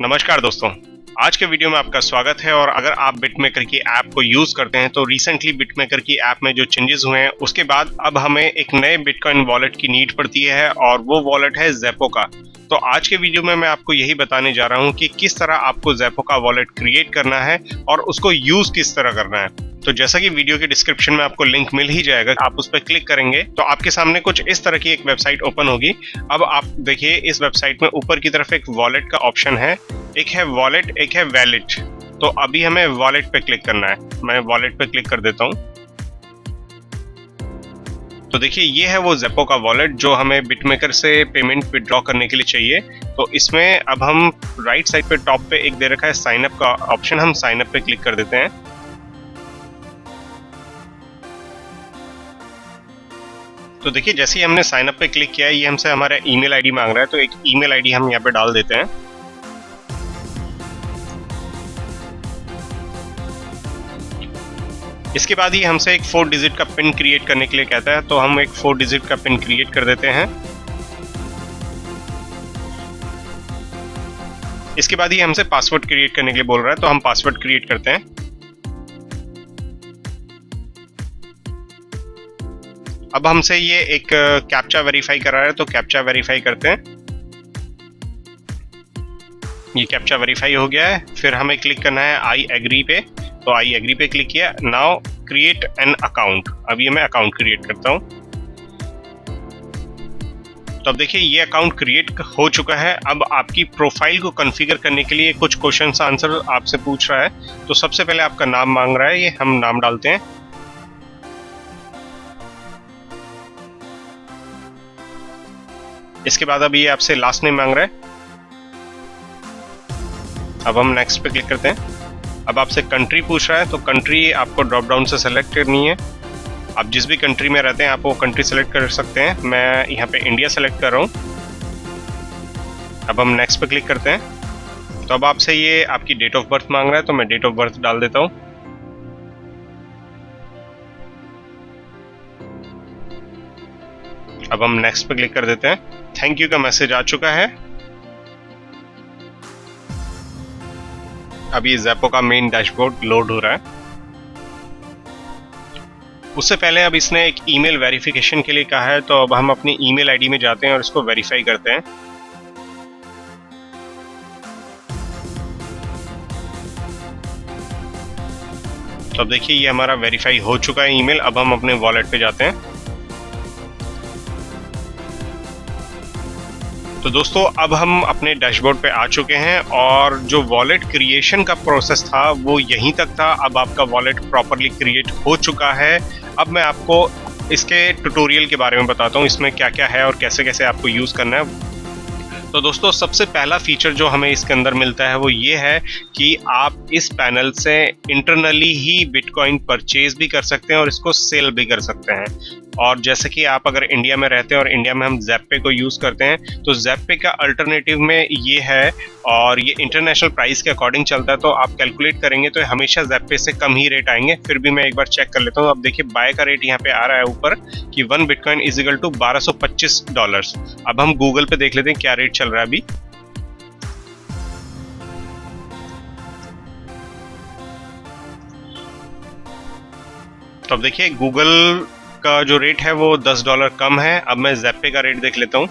नमस्कार दोस्तों, आज के वीडियो में आपका स्वागत है। और अगर आप बिटमेकर की ऐप को यूज करते हैं तो रिसेंटली बिटमेकर की ऐप में जो चेंजेस हुए हैं उसके बाद अब हमें एक नए बिटकॉइन वॉलेट की नीड पड़ती है और वो वॉलेट है ज़ेपो का। तो आज के वीडियो में मैं आपको यही बताने जा रहा हूँ कि किस तरह आपको ज़ेपो का वॉलेट क्रिएट करना है और उसको यूज किस तरह करना है। तो जैसा कि वीडियो के डिस्क्रिप्शन में आपको लिंक मिल ही जाएगा, आप उस पर क्लिक करेंगे तो आपके सामने कुछ इस तरह की एक वेबसाइट ओपन होगी। अब आप देखिए इस वेबसाइट में ऊपर की तरफ एक वॉलेट का ऑप्शन है, एक है वॉलेट, एक है वैलेट। तो अभी हमें वॉलेट पे क्लिक करना है। मैं वॉलेट पे क्लिक कर देता हूँ। तो देखिए ये है वो ज़ेपो का वॉलेट जो हमें बिटमेकर से पेमेंट विड्रॉ करने के लिए चाहिए। तो इसमें अब हम राइट साइड पे टॉप पे एक दे रखा है साइन अप का ऑप्शन, हम साइन अप पे क्लिक कर देते हैं। तो देखिए जैसे ही हमने साइन अप पे क्लिक किया है ये हमसे हमारा ईमेल आईडी मांग रहा है, तो एक ईमेल आईडी हम यहाँ पे डाल देते हैं। इसके बाद ही हमसे एक 4 डिजिट का पिन क्रिएट करने के लिए कहता है, तो हम एक 4 डिजिट का पिन क्रिएट कर देते हैं। इसके बाद ही हमसे पासवर्ड क्रिएट करने के लिए बोल रहा है, तो हम पासवर्ड क्रिएट करते हैं। अब हमसे ये एक कैप्चा वेरीफाई करा है, तो कैप्चा वेरीफाई करते हैं। ये कैप्चा वेरीफाई हो गया है। फिर हमें क्लिक करना है आई एग्री पे, तो आई एग्री पे क्लिक किया। नाउ क्रिएट एन अकाउंट, अभी मैं अकाउंट क्रिएट करता हूँ। तो अब देखिए ये अकाउंट क्रिएट हो चुका है। अब आपकी प्रोफाइल को कॉन्फ़िगर करने के लिए कुछ क्वेश्चन आंसर आपसे पूछ रहा है। तो सबसे पहले आपका नाम मांग रहा है, ये हम नाम डालते हैं। इसके बाद अब ये आपसे लास्ट नेम मांग रहा है। अब हम नेक्स्ट पे क्लिक करते हैं। अब आपसे कंट्री पूछ रहा है, तो कंट्री आपको ड्रॉप डाउन से सेलेक्ट करनी है। आप जिस भी कंट्री में रहते हैं आप वो कंट्री सेलेक्ट कर सकते हैं। मैं यहाँ पे इंडिया सेलेक्ट कर रहा हूँ। अब हम नेक्स्ट पे क्लिक करते हैं। तो अब आपसे ये आपकी डेट ऑफ बर्थ मांग रहा है, तो मैं डेट ऑफ बर्थ डाल देता हूँ। अब हम नेक्स्ट पे क्लिक कर देते हैं। थैंक यू का मैसेज आ चुका है। अब ये ज़ेपो का मेन डैशबोर्ड लोड हो रहा है। उससे पहले अब इसने एक ईमेल वेरिफिकेशन के लिए कहा है, तो अब हम अपनी ईमेल आईडी में जाते हैं और इसको वेरीफाई करते हैं। तो अब देखिए ये हमारा वेरीफाई हो चुका है ईमेल। अब हम अपने वॉलेट पे जाते हैं। तो दोस्तों अब हम अपने डैशबोर्ड पे आ चुके हैं और जो वॉलेट क्रिएशन का प्रोसेस था वो यहीं तक था। अब आपका वॉलेट प्रॉपरली क्रिएट हो चुका है। अब मैं आपको इसके ट्यूटोरियल के बारे में बताता हूँ, इसमें क्या क्या है और कैसे कैसे आपको यूज़ करना है। तो दोस्तों सबसे पहला फीचर जो हमें इसके अंदर मिलता है वो ये है कि आप इस पैनल से इंटरनली ही बिटकॉइन परचेज भी कर सकते हैं और इसको सेल भी कर सकते हैं। और जैसे कि आप अगर इंडिया में रहते हैं और इंडिया में हम ज़ेपे को यूज़ करते हैं, तो ज़ेपे का अल्टरनेटिव में ये है और ये इंटरनेशनल प्राइस के अकॉर्डिंग चलता है। तो आप कैलकुलेट करेंगे तो हमेशा ज़ेपे से कम ही रेट आएंगे। फिर भी मैं एक बार चेक कर लेता हूँ। अब देखिए बाय का रेट यहाँ पे आ रहा है ऊपर कि 1 बिटकॉइन इज इक्वल टू $1225। अब हम गूगल पे देख लेते हैं क्या रेट चल रहा है अभी। तो अब देखिए गूगल का जो रेट है वो $10 कम है। अब मैं ज़ेपे का रेट देख लेता हूँ।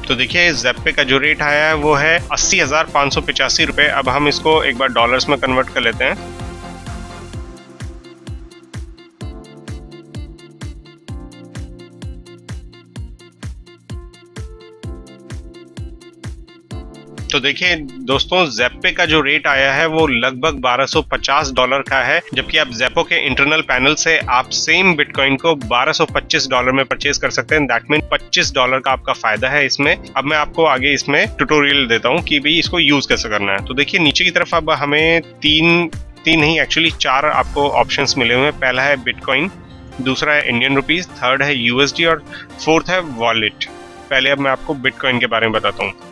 तो देखिए ज़ेपे का जो रेट आया है वो है 80,585 रुपये। अब हम इसको एक बार डॉलर्स में कन्वर्ट कर लेते हैं। तो देखिए दोस्तों ज़ेपे का जो रेट आया है वो लगभग $1250 का है, जबकि आप ज़ेपो के इंटरनल पैनल से आप सेम बिटकॉइन को $1225 में परचेज कर सकते हैं। दैट मीन $25 का आपका फायदा है इसमें। अब मैं आपको आगे इसमें ट्यूटोरियल देता हूँ कि भाई इसको यूज कैसे करना है। तो देखिए नीचे की तरफ अब हमें तीन नहीं एक्चुअली 4 आपको ऑप्शंस मिले हुए हैं। पहला है बिटकॉइन, दूसरा है इंडियन रुपीज, थर्ड है यूएसडी और फोर्थ है वॉलेट। पहले अब मैं आपको बिटकॉइन के बारे में बताता हूँ।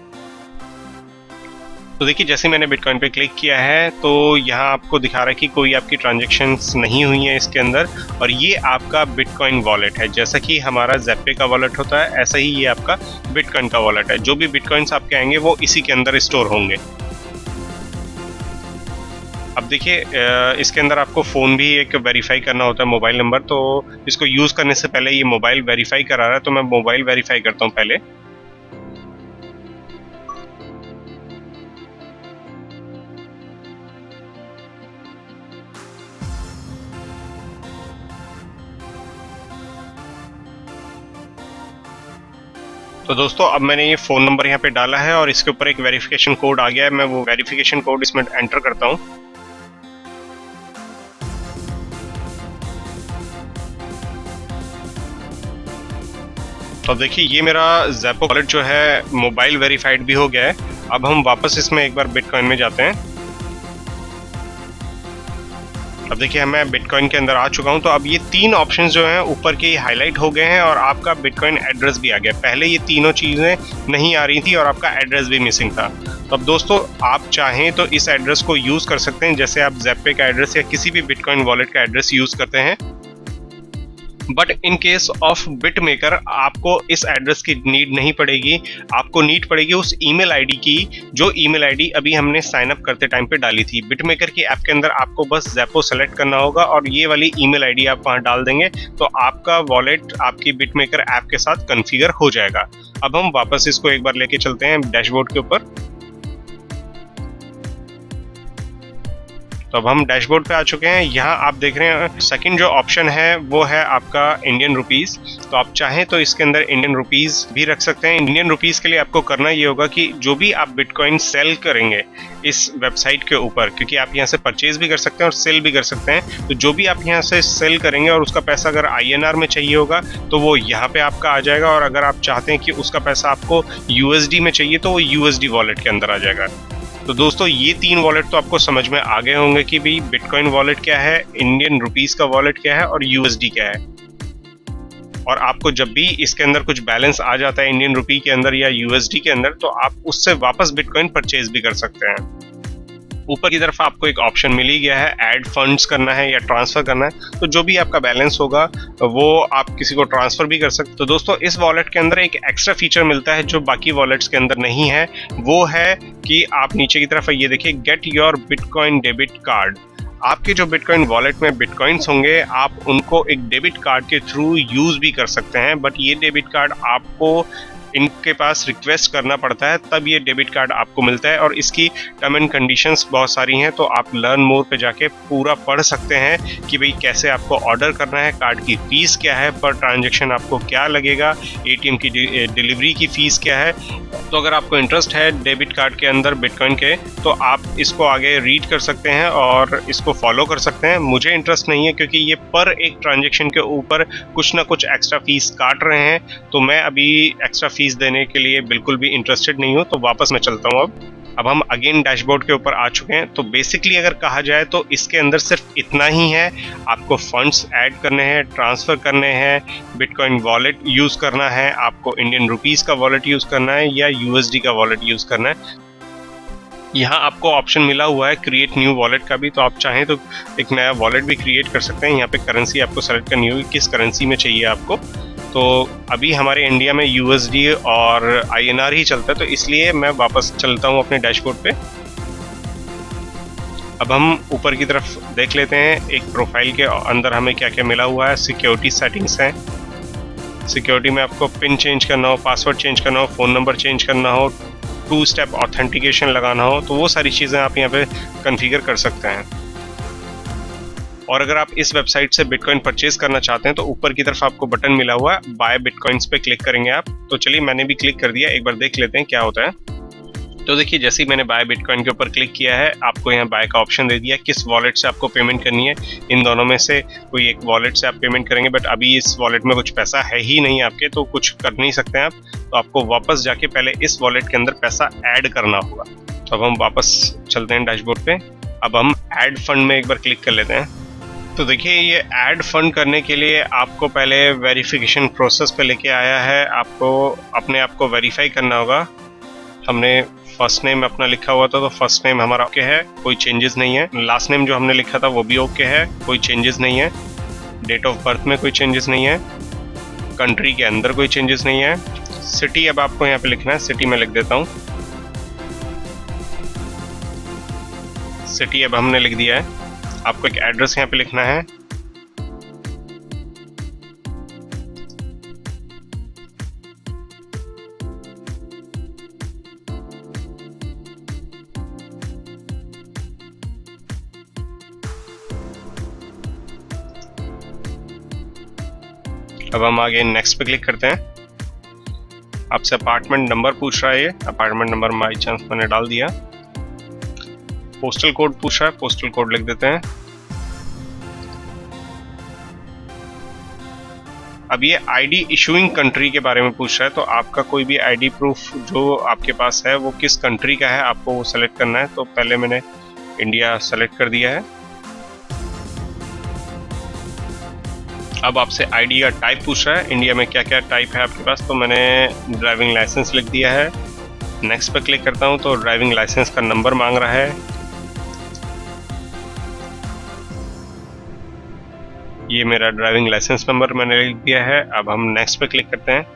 तो देखिए जैसे मैंने बिटकॉइन पे क्लिक किया है तो यहाँ आपको दिखा रहा है कि कोई आपकी ट्रांजैक्शंस नहीं हुई है इसके अंदर, और ये आपका बिटकॉइन वॉलेट है। जैसा कि हमारा ज़ेप्पे का वॉलेट होता है ऐसा ही ये आपका बिटकॉइन का वॉलेट है। जो भी बिटकॉइंस आपके आएंगे वो इसी के अंदर स्टोर होंगे। अब देखिए इसके अंदर आपको फ़ोन भी एक वेरीफाई करना होता है, मोबाइल नंबर। तो इसको यूज़ करने से पहले ये मोबाइल वेरीफाई करा रहा है, तो मैं मोबाइल वेरीफाई करता हूँ पहले। तो दोस्तों अब मैंने ये फ़ोन नंबर यहाँ पे डाला है और इसके ऊपर एक वेरिफिकेशन कोड आ गया है। मैं वो वेरिफिकेशन कोड इसमें एंटर करता हूँ। तो देखिए ये मेरा ज़ेप्पो वॉलेट जो है मोबाइल वेरीफाइड भी हो गया है। अब हम वापस इसमें एक बार बिटकॉइन में जाते हैं। अब देखिए मैं बिटकॉइन के अंदर आ चुका हूं। तो अब ये 3 ऑप्शंस जो हैं ऊपर के हाईलाइट हो गए हैं और आपका बिटकॉइन एड्रेस भी आ गया। पहले ये तीनों चीज़ें नहीं आ रही थी और आपका एड्रेस भी मिसिंग था। तो अब दोस्तों आप चाहें तो इस एड्रेस को यूज़ कर सकते हैं, जैसे आप ज़ेप्पे का एड्रेस या किसी भी बिटकॉइन वॉलेट का एड्रेस यूज़ करते हैं। बट इन केस ऑफ बिटमेकर आपको इस एड्रेस की नीड नहीं पड़ेगी। आपको नीड पड़ेगी उस ईमेल आईडी की जो ईमेल आईडी अभी हमने साइन अप करते टाइम पे डाली थी। बिटमेकर की ऐप के अंदर आपको बस ज़ेप्पो सेलेक्ट करना होगा और ये वाली ईमेल आईडी आप वहां डाल देंगे तो आपका वॉलेट आपकी बिटमेकर ऐप के साथ कॉन्फ़िगर हो जाएगा। अब हम वापस इसको एक बार लेके चलते हैं डैशबोर्ड के ऊपर। तो अब हम डैशबोर्ड पे आ चुके हैं। यहाँ आप देख रहे हैं सेकंड जो ऑप्शन है वो है आपका इंडियन रुपीस। तो आप चाहें तो इसके अंदर इंडियन रुपीस भी रख सकते हैं। इंडियन रुपीस के लिए आपको करना ये होगा कि जो भी आप बिटकॉइन सेल करेंगे इस वेबसाइट के ऊपर, क्योंकि आप यहाँ से परचेज भी कर सकते हैं और सेल भी कर सकते हैं, तो जो भी आप यहाँ से सेल करेंगे और उसका पैसा अगर INR में चाहिए होगा तो वो यहाँ पे आपका आ जाएगा, और अगर आप चाहते हैं कि उसका पैसा आपको USD में चाहिए तो वो USD वॉलेट के अंदर आ जाएगा। तो दोस्तों ये 3 वॉलेट तो आपको समझ में आ गए होंगे कि भाई बिटकॉइन वॉलेट क्या है, इंडियन रुपीस का वॉलेट क्या है और USD क्या है। और आपको जब भी इसके अंदर कुछ बैलेंस आ जाता है इंडियन रुपी के अंदर या USD के अंदर, तो आप उससे वापस बिटकॉइन परचेज भी कर सकते हैं। ऊपर की तरफ आपको एक ऑप्शन मिल ही गया है, ऐड फंड्स करना है या ट्रांसफ़र करना है। तो जो भी आपका बैलेंस होगा वो आप किसी को ट्रांसफ़र भी कर सकते हैं। तो दोस्तों इस वॉलेट के अंदर एक एक्स्ट्रा फीचर मिलता है जो बाकी वॉलेट्स के अंदर नहीं है। वो है कि आप नीचे की तरफ ये देखिए, get your bitcoin debit card. आपके जो बिटकॉइन वॉलेट में बिटकॉइंस होंगे आप उनको एक डेबिट कार्ड के थ्रू यूज़ भी कर सकते हैं। बट ये डेबिट कार्ड आपको इनके पास रिक्वेस्ट करना पड़ता है, तब ये डेबिट कार्ड आपको मिलता है। और इसकी टर्म एंड कंडीशंस बहुत सारी हैं, तो आप लर्न मोर पे जाके पूरा पढ़ सकते हैं कि भाई कैसे आपको ऑर्डर करना है, कार्ड की फ़ीस क्या है, पर ट्रांजैक्शन आपको क्या लगेगा, ATM की डिलीवरी की फ़ीस क्या है। तो अगर आपको इंटरेस्ट है डेबिट कार्ड के अंदर बिटकॉइन के, तो आप इसको आगे रीड कर सकते हैं और इसको फॉलो कर सकते हैं। मुझे इंटरेस्ट नहीं है क्योंकि ये पर एक ट्रांजैक्शन के ऊपर कुछ ना कुछ एक्स्ट्रा फीस काट रहे हैं, तो मैं अभी एक्स्ट्रा फीस देने के लिए बिल्कुल भी इंटरेस्टेड नहीं हूँ। तो वापस मैं चलता हूँ। अब हम अगेन डैशबोर्ड के ऊपर आ चुके हैं। तो बेसिकली अगर कहा जाए तो इसके अंदर सिर्फ इतना ही है, आपको फंड्स ऐड करने हैं, ट्रांसफ़र करने हैं, बिटकॉइन वॉलेट यूज़ करना है, आपको इंडियन रुपीस का वॉलेट यूज़ करना है या USD का वॉलेट यूज़ करना है। यहाँ आपको ऑप्शन मिला हुआ है क्रिएट न्यू वॉलेट का भी, तो आप चाहें तो एक नया वॉलेट भी क्रिएट कर सकते हैं। यहाँ पे करेंसी आपको सेलेक्ट करनी होगी, किस करेंसी में चाहिए आपको। तो अभी हमारे इंडिया में USD और INR ही चलता है, तो इसलिए मैं वापस चलता हूँ अपने डैशबोर्ड पे। अब हम ऊपर की तरफ देख लेते हैं एक प्रोफाइल के अंदर हमें क्या क्या मिला हुआ है। सिक्योरिटी सेटिंग्स हैं। सिक्योरिटी में आपको पिन चेंज करना हो, पासवर्ड चेंज करना हो, फ़ोन नंबर चेंज करना हो, 2 स्टेप ऑथेंटिकेशन लगाना हो, तो वो सारी चीज़ें आप यहाँ पे कॉन्फ़िगर कर सकते हैं। और अगर आप इस वेबसाइट से बिटकॉइन परचेज करना चाहते हैं तो ऊपर की तरफ आपको बटन मिला हुआ है, बाय बिटकॉइंस पे क्लिक करेंगे आप। तो चलिए मैंने भी क्लिक कर दिया, एक बार देख लेते हैं क्या होता है। तो देखिए जैसे ही मैंने बाय बिटकॉइन के ऊपर क्लिक किया है, आपको यहाँ बाय का ऑप्शन दे दिया, किस वॉलेट से आपको पेमेंट करनी है। इन दोनों में से कोई एक वॉलेट से आप पेमेंट करेंगे, बट अभी इस वॉलेट में कुछ पैसा है ही नहीं आपके, तो कुछ कर नहीं सकते हैं आप। तो आपको वापस जाके पहले इस वॉलेट के अंदर पैसा ऐड करना होगा। तो अब हम वापस चलते हैं डैशबोर्ड पे। अब हम ऐड फंड में एक बार क्लिक कर लेते हैं। तो देखिए ये ऐड फंड करने के लिए आपको पहले वेरिफिकेशन प्रोसेस पे लेके आया है। आपको अपने आप को वेरीफाई करना होगा। हमने फर्स्ट नेम अपना लिखा हुआ था तो फर्स्ट नेम हमारा ओके है, कोई चेंजेस नहीं है। लास्ट नेम जो हमने लिखा था वो भी ओके है, कोई चेंजेस नहीं है। डेट ऑफ बर्थ में कोई चेंजेस नहीं है। कंट्री के अंदर कोई चेंजेस नहीं है। सिटी अब आपको यहाँ पे लिखना है, सिटी में लिख देता हूँ। सिटी अब हमने लिख दिया है। आपको एक एड्रेस यहाँ पे लिखना है। अब हम आगे नेक्स्ट पे क्लिक करते हैं। आपसे अपार्टमेंट नंबर पूछ रहा है, ये अपार्टमेंट नंबर बाई चांस मैंने डाल दिया। पोस्टल कोड पूछ रहा है, पोस्टल कोड लिख देते हैं। अब ये आईडी इशूइंग कंट्री के बारे में पूछ रहा है, तो आपका कोई भी आईडी प्रूफ जो आपके पास है वो किस कंट्री का है आपको वो सेलेक्ट करना है। तो पहले मैंने इंडिया सेलेक्ट कर दिया है। अब आपसे आईडी का टाइप पूछ रहा है, इंडिया में क्या क्या टाइप है आपके पास, तो मैंने ड्राइविंग लाइसेंस लिख दिया है। नेक्स्ट पे क्लिक करता हूँ तो ड्राइविंग लाइसेंस का नंबर मांग रहा है। ये मेरा ड्राइविंग लाइसेंस नंबर मैंने लिख दिया है। अब हम नेक्स्ट पे क्लिक करते हैं।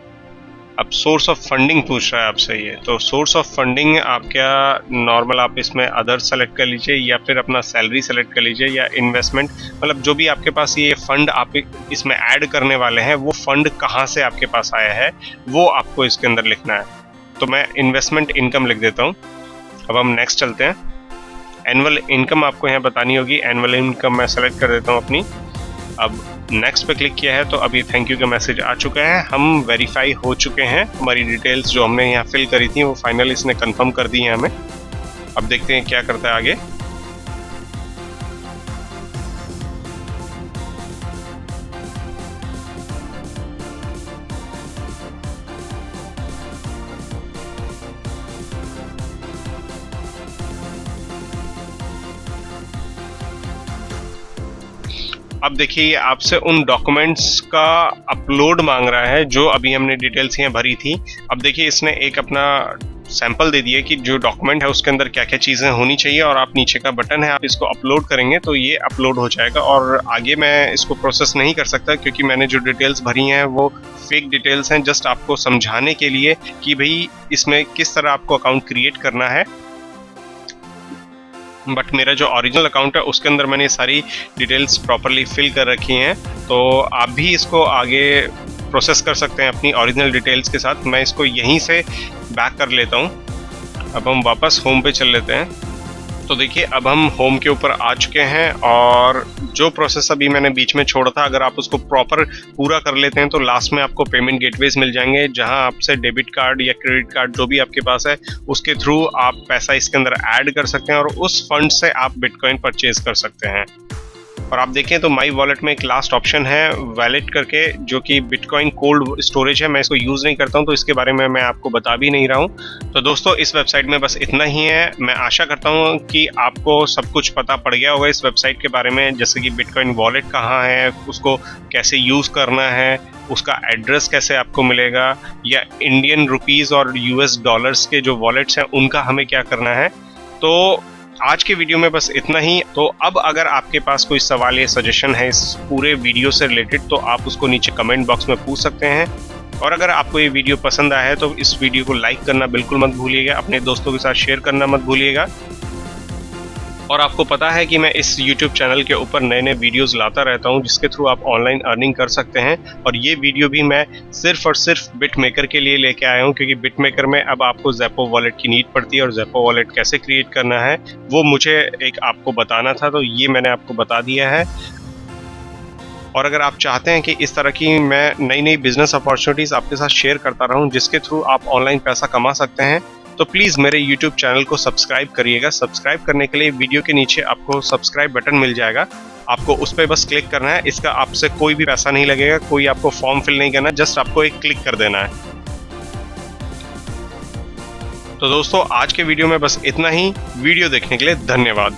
अब सोर्स ऑफ फंडिंग पूछ रहा है आपसे ये, तो सोर्स ऑफ फंडिंग आप क्या नॉर्मल आप इसमें अदर सेलेक्ट कर लीजिए या फिर अपना सैलरी सेलेक्ट कर लीजिए या इन्वेस्टमेंट, मतलब जो भी आपके पास ये फंड आप इसमें ऐड करने वाले हैं वो फंड कहाँ से आपके पास आया है वो आपको इसके अंदर लिखना है। तो मैं इन्वेस्टमेंट इनकम लिख देता हूँ। अब हम नेक्स्ट चलते हैं। एनुअल इनकम आपको यहाँ बतानी होगी, एनुअल इनकम मैं सेलेक्ट कर देता हूँ अपनी। अब नेक्स्ट पे क्लिक किया है तो अभी थैंक यू का मैसेज आ चुका है। हम वेरीफाई हो चुके हैं, हमारी डिटेल्स जो हमने यहाँ फिल करी थी वो फाइनल इसने कंफर्म कर दी है हमें। अब देखते हैं क्या करता है आगे। अब देखिए ये आपसे उन डॉक्यूमेंट्स का अपलोड मांग रहा है जो अभी हमने डिटेल्स यहाँ भरी थी। अब देखिए इसने एक अपना सैंपल दे दिया कि जो डॉक्यूमेंट है उसके अंदर क्या क्या चीज़ें होनी चाहिए और आप नीचे का बटन है आप इसको अपलोड करेंगे तो ये अपलोड हो जाएगा। और आगे मैं इसको प्रोसेस नहीं कर सकता क्योंकि मैंने जो डिटेल्स भरी हैं वो फेक डिटेल्स हैं, जस्ट आपको समझाने के लिए कि भाई इसमें किस तरह आपको अकाउंट क्रिएट करना है। बट मेरा जो ओरिजिनल अकाउंट है उसके अंदर मैंने सारी डिटेल्स प्रॉपरली फिल कर रखी हैं, तो आप भी इसको आगे प्रोसेस कर सकते हैं अपनी ओरिजिनल डिटेल्स के साथ। मैं इसको यहीं से बैक कर लेता हूँ। अब हम वापस होम पे चल लेते हैं। तो देखिए अब हम होम के ऊपर आ चुके हैं और जो प्रोसेस अभी मैंने बीच में छोड़ा था अगर आप उसको प्रॉपर पूरा कर लेते हैं तो लास्ट में आपको पेमेंट गेटवेज मिल जाएंगे जहां आपसे डेबिट कार्ड या क्रेडिट कार्ड जो भी आपके पास है उसके थ्रू आप पैसा इसके अंदर ऐड कर सकते हैं और उस फंड से आप बिटकॉइन परचेज कर सकते हैं। और आप देखें तो माई वॉलेट में एक लास्ट ऑप्शन है वैलेट करके जो कि बिटकॉइन कोल्ड स्टोरेज है। मैं इसको यूज़ नहीं करता हूं तो इसके बारे में मैं आपको बता भी नहीं रहा हूं। तो दोस्तों इस वेबसाइट में बस इतना ही है। मैं आशा करता हूं कि आपको सब कुछ पता पड़ गया होगा इस वेबसाइट के बारे में, जैसे कि बिटकॉइन वॉलेट कहाँ है, उसको कैसे यूज़ करना है, उसका एड्रेस कैसे आपको मिलेगा, या इंडियन रुपीज़ और US डॉलर्स के जो वॉलेट्स हैं उनका हमें क्या करना है। तो आज के वीडियो में बस इतना ही। तो अब अगर आपके पास कोई सवाल या सजेशन है इस पूरे वीडियो से रिलेटेड तो आप उसको नीचे कमेंट बॉक्स में पूछ सकते हैं। और अगर आपको ये वीडियो पसंद आया है तो इस वीडियो को लाइक करना बिल्कुल मत भूलिएगा, अपने दोस्तों के साथ शेयर करना मत भूलिएगा। और आपको पता है कि मैं इस YouTube चैनल के ऊपर नए नए वीडियोस लाता रहता हूं जिसके थ्रू आप ऑनलाइन अर्निंग कर सकते हैं। और ये वीडियो भी मैं सिर्फ और सिर्फ बिटमेकर के लिए लेके आया हूं क्योंकि बिटमेकर में अब आपको ज़ेपो वॉलेट की नीड पड़ती है और ज़ेपो वॉलेट कैसे क्रिएट करना है वो मुझे एक आपको बताना था, तो ये मैंने आपको बता दिया है। और अगर आप चाहते हैं कि इस तरह की मैं नई नई बिजनेस अपॉर्चुनिटीज़ आपके साथ शेयर करता रहूं जिसके थ्रू आप ऑनलाइन पैसा कमा सकते हैं तो प्लीज़ मेरे YouTube चैनल को सब्सक्राइब करिएगा। सब्सक्राइब करने के लिए वीडियो के नीचे आपको सब्सक्राइब बटन मिल जाएगा, आपको उस पर बस क्लिक करना है। इसका आपसे कोई भी पैसा नहीं लगेगा, कोई आपको फॉर्म फिल नहीं करना, जस्ट आपको एक क्लिक कर देना है। तो दोस्तों आज के वीडियो में बस इतना ही। वीडियो देखने के लिए धन्यवाद।